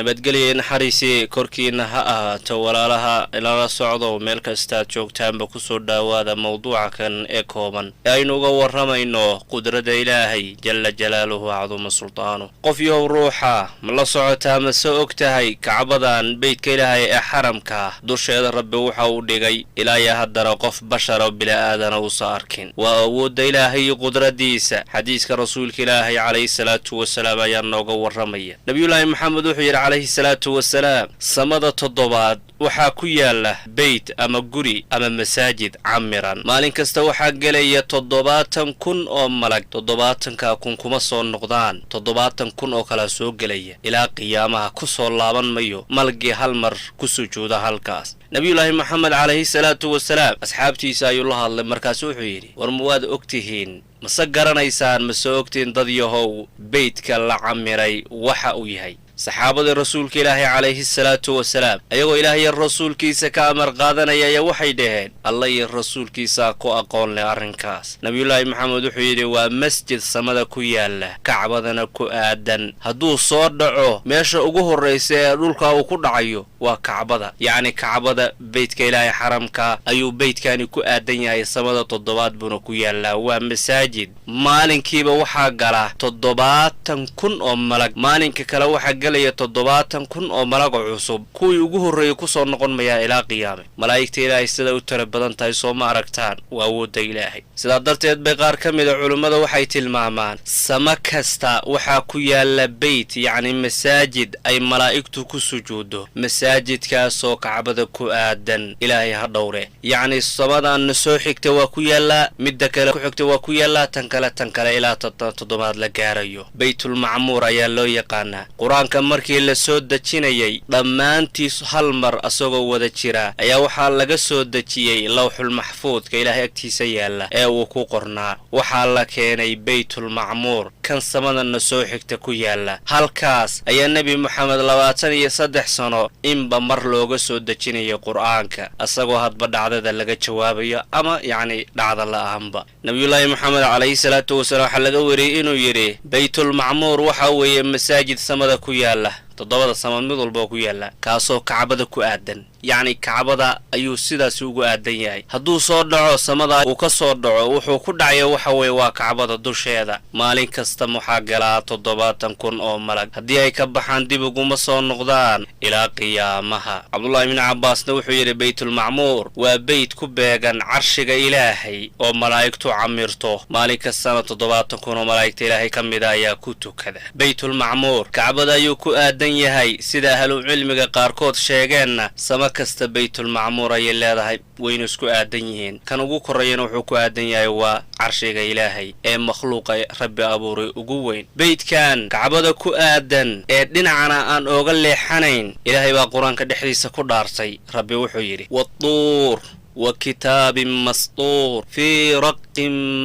nabadgelyo naxariisi korkiina ha ahaato walaalaha ilala socdo meel kasta joogtaanba ku soo dhawaada mawduuca kan ee kooban aynu uga waramayno qudrada ilaahay jalla jalaaluhu acduma sultaanu qof yow ruuxa ma la socotaa ma soo ogtahay kacbadan beydka ilaahay ee xaramka dusheeda rabbi waxa uu dhigay ilaahay haddana qof bashar oo bilaadan uu soo arkin waa awoodda ilaahay iyo qudradiisa xadiiska rasuulka ilaahay calayhi salaatu wasalaam ayaa nooga waramaya nabiyullaahi maxamed wuxuu yidhi calayhi salaatu wasalaam samada toddobaad waxaa ku yaala beyt ama guri ama masaajid camiran maalin kasta waxaa gelaya 70,000 oo malag 70,000 kuma soo noqdaan 70,000 oo kala soo gelaya ilaa qiyaamaha ku soo laaban mayo malgii hal mar ku sujuuda halkaas nabiyullaahi maxamed calayhi salaatu wasalaam asxaabtiisa ayuu la hadlay markaas wuxuu yidhi war ma waad ogtihiin mase garanaysaan ma soo ogtiin dad yahow beydka la camiray waxa uu yahay saxaabadii rasuulka ilaahay calayhi salaatu wasalaam ayagoo ilaahay rasuulkiisa ka amar qaadanaya ayaa waxay dhaheen alla iyo rasuulkiisa ku aqoon leh arrinkaas nabiyullaahi maxamed wuxuu yidhi waa masjid samada ku yaala kacbadana ku aadan hadduu soo dhaco meesha ugu horraysa ee dhulka uu ku dhacayo waa kacbada yacni kacbada beydka ilaahay xaramka ayuu beydkani ku aadan yahay samada toddobaad buuna ku yaallaa waa masaajid maalinkiiba waxaa gala 70,000 oo malag maalinka kale waxaa galaya 70,000 oo malag cusub kuwii ugu horreeyay ku soo noqon maya ilaa qiyaame malaa'igta ilaahay sida u tira badan tahay soo ma aragtaan waa awoodda ilaahay sidaa darteed bay qaar ka mid a culimmada waxay tilmaamaan sama kasta waxaa ku yaala beyt yacni masaajid ay malaa'igtu ku sujuuddo masaajidkaasoo kacbada ku aadan ilaahay ha dhowre yacni samadan soo xigta waa ku yaallaa midda kale ku xigta waa ku yaallaa tan kale ilaa toddobaad la gaarayo baytulmacmuur ayaa loo yaqaanaa qur-aanka markii la soo dejinayay dhammaantiis hal mar asagoo wada jira ayaa waxaa laga soo dejiyey lawxul maxfuudka ilaahay agtiisa yaalla ee uu ku qornaa waxaa la keenay baytulmacmuur kan samadana soo xigta ku yaalla halkaas ayaa nebi moxamed 23 sano inba mar looga soo dejinayay qur-aanka asagoo hadba dhacdada laga jawaabayo ama yacni dhacda la'aanba nabiyullaahi moxamed calayhi salaatu wasalaam waxaa laga wariyey inuu yidhi baytulmacmuur waxa weeye masaajid samada ku yaala 7 samad mid walba ku yaala kaasoo kacbada ku aadan yacni kacbada ayuu sidaas ugu aadan yahay hadduu soo dhaco samada uu ka soo dhaco wuxuu ku dhacayo waxa weeye waa kacbada dusheeda maalin kasta waxaa galaa 70,000 oo malag haddii ay ka baxaan dib uguma soo noqdaan ilaa qiyaamaha cabdullaahi ibn cabbaasna wuxuu yidhi baytulmacmuur waa beyd ku beegan carshiga ilaahay oo malaa'igtu camirto maalin kastana 70,000 oo malaa'igta ilaahay ka mida ayaa ku tukada baytulmacmuur kacbada ayuu ku aadan yahay sida ahlu cilmiga qaarkood sheegeenna sama kasta baytulmacmuur ayay leedahay wayna isku aadan yihiin kan ugu korreeyana wuxuu ku aadan yahay waa carshiga ilaahay ee makhluuqa rabbi abuuray ugu weyn beydkan kacbada ku aadan ee dhinacana aan ooga leexanayn ilaahay baa qur-aanka dhexdiisa ku dhaartay rabbi wuxuu yidhi watuur وكتاب مسطور في رق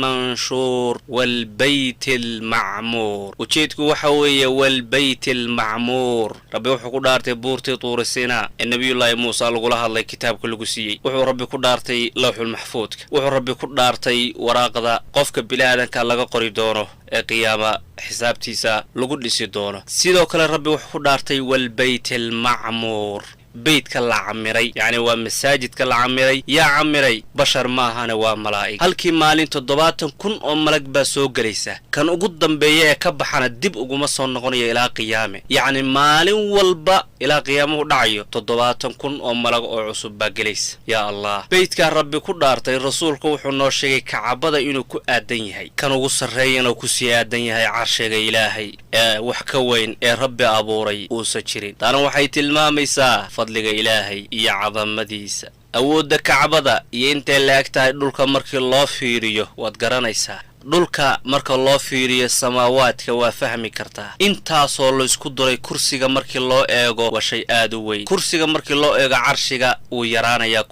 منشور والبيت المعمور وجيتك وحوية والبيت المعمور ربي وحو قدارتي بورتي طور السيناء النبي الله موسى لقولها الله كتاب كل قسيي وحو ربي قدارتي لوح المحفوظ وحو ربي قدارتي وراقضا قفك بلادن كان لغا قري دونه قيامة حسابتيسا لقود لسي دونه سيدو كلا ربي وحو قدارتي والبيت المعمور beydka la camiray yacni waa masaajidka la camiray yaa camiray bashar maahana waa malaa'ig halkii maalin 70,000 oo malag baa soo gelaysa kan ugu dambeeya ee ka baxana dib uguma soo noqonayo ilaa qiyaame yacni maalin walba ilaa qiyaamuhu dhacayo 70,000 oo malag oo cusub baa gelaysa yaa allah beydka rabbi ku dhaartay rasuulku wuxuu noo sheegay kacbada inuu ku aadan yahay kan ugu sarreeyana ku sii aadan yahay carshiga ilaahay ee wax ka weyn ee rabbi abuuray uusa jirin taana waxay tilmaamaysaa fadliga ilaahay iyo cadamadiisa awoodda kacbada iyo intay laag tahay dhulka markii loo fiiriyo waad garanaysaa dhulka marka loo fiiriyo samaawaadka waa fahmi kartaa intaasoo la isku duray kursiga markii loo eego waa shay aad u weyn kursiga markii loo eego carshiga wuu yaraanayaa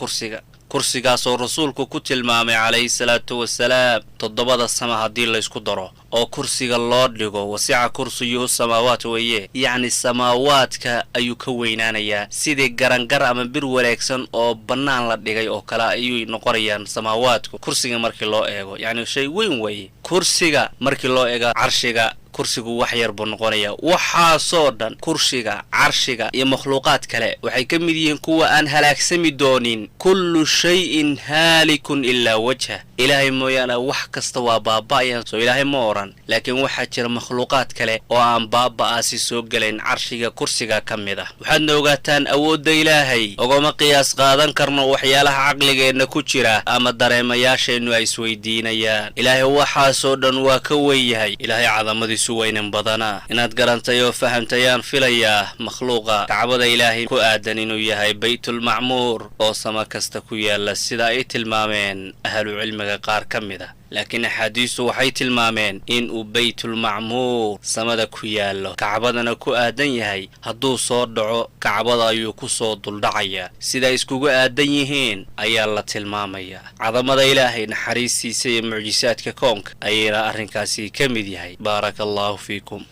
kursigaasoo rasuulku ku tilmaamay calayhi salaatu wasalaam 7 sama haddii la isku daro oo kursiga loo dhigo wasica kursiyuhu samaawaat weeye yacni samaawaadka ayuu ka weynaanayaa sidii garangar ama bir wanaagsan oo bannaan la dhigay oo kale ayuu noqonayaan samaawaadku kursiga markii loo eego yacni shay weyn weeye kursiga markii loo eego carshiga kursigu wax yar buu noqonaya waxaasoo dhan kursiga carshiga iyo makhluuqaad kale waxay ka mid yihiin kuwa aan halaagsami doonin kullu shay'in haalikun ilaa wajha ilaahay mooyaane wax kasta waa baaba'ayaan soo ilaahay ma oran laakiin waxaa jira makhluuqaad kale oo aan baaba'aasi soo gelayn carshiga kursiga ka mid ah waxaadna ogaataan awoodda ilaahay ogoma qiyaas qaadan karno waxyaalaha caqligeenna ku jira ama dareemayaasheennu ay isweydiinayaan ilaahay waxaasoo dhan waa ka weeyahay ilaahay cadamadiisu weynan badanaa inaad garantay oo fahamtayaan filayaa makhluuqa kacbada ilaahay ku aadan inuu yahay baytulmacmuur oo sama kasta ku yaala sida ay tilmaameen ahlu cilmiga qaar ka mid ah laakiin axaadiistu waxay tilmaameen in uu baytulmacmuur samada ku yaallo kacbadana ku aadan yahay hadduu soo dhaco kacbada ayuu ku soo duldhacayaa sida iskugu aadan yihiin ayaa la tilmaamayaa cadamada ilaahay naxariistiisa iyo mucjisaadka koonka ayayna arrinkaasi ka mid yahay baaraka allaahu fiikum